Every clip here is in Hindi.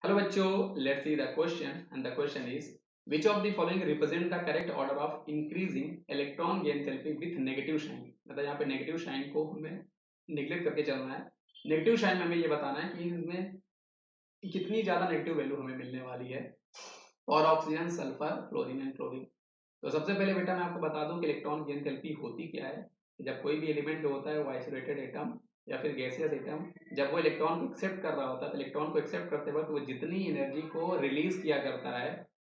Hello बच्चों, let's see the question and the question is which of the following represent the correct order of increasing electron gain therapy with negative sign। मतलब यहाँ पे नेगेटिव साइन को हमें निगलेक्ट करके चलना है। नेगेटिव साइन में हमें ये बताना है कि इसमें कितनी ज्यादा नेगेटिव वैल्यू हमें मिलने वाली है और oxygen, sulphur, fluorine and chlorine. तो सबसे पहले बेटा मैं आपको बता दूं कि इलेक्ट्रॉन गेन थेरेपी होती क्या है। जब कोई भी एलिमेंट जो होता है वो आइसोलेटेड एटम या फिर गैसियस एटम, जब वो इलेक्ट्रॉन को एक्सेप्ट कर रहा होता है तो इलेक्ट्रॉन को एक्सेप्ट करते वक्त वो जितनी एनर्जी को रिलीज किया करता है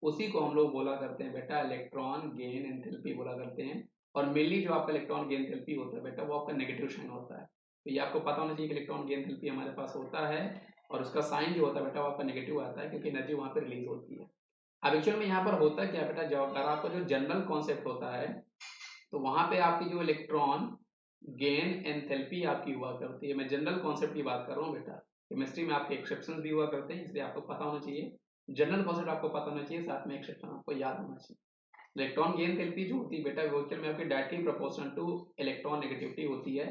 उसी को हम लोग बोला करते हैं बेटा इलेक्ट्रॉन गेन एंथैल्पी बोला करते हैं। और मेनली जो आपका इलेक्ट्रॉन गेन एंथैल्पी होता है बेटा वो आपका नेगेटिव साइन होता है। तो ये आपको पता होना चाहिए कि इलेक्ट्रॉन गेन एंथैल्पी हमारे पास होता है और उसका साइन जो होता है बेटा वो आपका नेगेटिव आता है क्योंकि एनर्जी वहां पर रिलीज होती है। अब एक्चुअल में यहाँ पर होता क्या है बेटा, जब अगर आपका जो जनरल कॉन्सेप्ट होता है तो वहां पे आपकी जो इलेक्ट्रॉन गेन एंथैल्पी आपकी हुआ करती है। मैं जनरल कॉन्सेप्ट की बात कर रहा हूँ बेटा। केमिस्ट्री में आपके एक्सेप्शन भी हुआ करते हैं इसलिए आपको पता होना चाहिए। जनरल कॉन्सेप्ट आपको पता होना चाहिए, साथ में एक्सेप्शन आपको याद होना चाहिए। इलेक्ट्रॉन गेन थेरेपी जो होती है बेटा वो एक्चुअल में आपकी directly proportional two electron negativity होती है।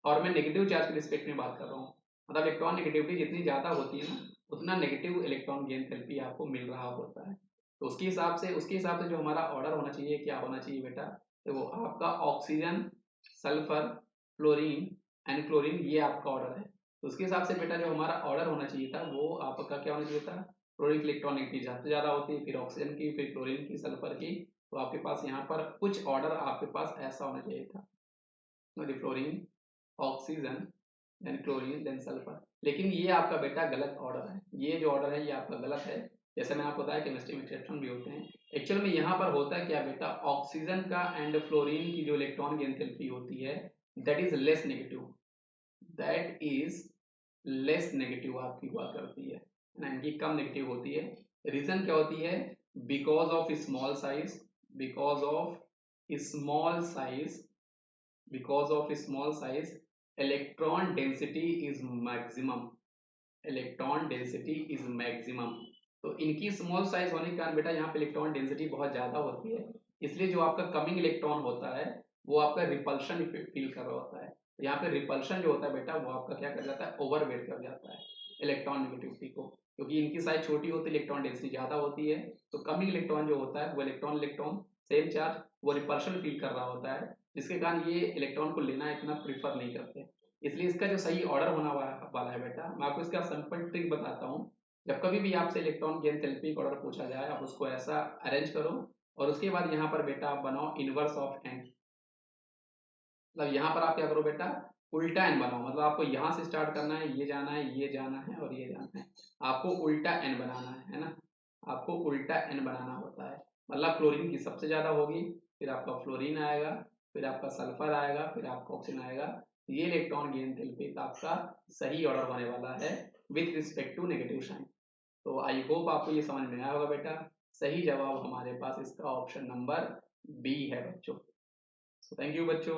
और मैं नेगेटिव चार्ज के रिस्पेक्ट में बात कर रहा हूँ। मतलब इलेक्ट्रॉन नेगेटिविटी जितनी ज्यादा होती है ना उतना नेगेटिव इलेक्ट्रॉन गेन थेरेपी आपको मिल रहा होता है। तो उसके हिसाब से जो हमारा ऑर्डर होना चाहिए क्या होना चाहिए बेटा, तो वो आपका oxygen, sulphur, fluorine and chlorine ये आपका ऑर्डर है। तो उसके हिसाब से बेटा जो हमारा ऑर्डर होना चाहिए था वो आपका क्या होना चाहिए था, क्लोरीन की इलेक्ट्रॉन नेगेटिविटी सबसे ज्यादा होती है, फिर ऑक्सीजन की, फिर क्लोरीन की, सल्फर की। तो आपके पास यहाँ पर कुछ ऑर्डर आपके पास ऐसा होना चाहिए था, fluorine, oxygen, then chlorine, then sulphur. लेकिन ये आपका बेटा गलत ऑर्डर है। ये जो ऑर्डर है ये आपका गलत है। जैसे मैंने आपको बताया केमिस्ट्री में एक्सेप्शन भी होते हैं। एक्चुअल में यहाँ पर होता है क्या बेटा, ऑक्सीजन का एंड फ्लोरीन की जो इलेक्ट्रॉन गेन थेरेपी होती है that is less negative, that is less negative आपकी हुआ करती है ना, इनकी कम नेगेटिव होती है। रीजन क्या होती है, because of small size, because of small size, because of small size electron density is maximum, electron density is maximum. तो इनकी स्मॉल साइज होने के कारण बेटा यहाँ पे इलेक्ट्रॉन डेंसिटी बहुत ज्यादा होती है। इसलिए जो आपका कमिंग इलेक्ट्रॉन होता है वो आपका रिपल्शन फील कर रहा होता है। तो यहाँ पे रिपल्शन जो होता है बेटा वो आपका क्या कर जाता है, ओवरवेट कर जाता है इलेक्ट्रॉन नेगेटिविटी को, क्योंकि इनकी साइज छोटी होती है, इलेक्ट्रॉन डेंसिटी ज्यादा होती है। तो कमिंग इलेक्ट्रॉन जो होता है वो इलेक्ट्रॉन इलेक्ट्रॉन सेम चार्ज वो रिपल्शन फील कर रहा होता है, जिसके कारण ये इलेक्ट्रॉन को लेना इतना प्रीफर नहीं करते। इसलिए इसका जो सही ऑर्डर होना वाला है बेटा, मैं आपको इसका सिंपल ट्रिक बताता हूँ। जब कभी भी आपसे इलेक्ट्रॉन गेन थेरेपी का ऑर्डर पूछा जाए आप उसको ऐसा अरेंज करो और उसके बाद यहाँ पर बेटा आप बनाओ इनवर्स ऑफ एन। मतलब यहाँ पर आप क्या करो बेटा, उल्टा एन बनाओ। मतलब आपको यहाँ से स्टार्ट करना है, ये जाना है, ये जाना है और ये जाना है। आपको उल्टा एन बनाना है ना, आपको उल्टा एन बनाना होता है। मतलब क्लोरीन की सबसे ज्यादा होगी, फिर आपका फ्लोरीन आएगा, फिर आपका सल्फर आएगा, फिर आपका ऑक्सीजन आएगा। ये इलेक्ट्रॉन गेन थेरेपी का आपका सही ऑर्डर होने वाला है with respect to negative sign. तो आई होप आपको ये समझ में आया होगा बेटा। सही जवाब हमारे पास इसका ऑप्शन नंबर बी है बच्चों। सो थैंक यू बच्चों।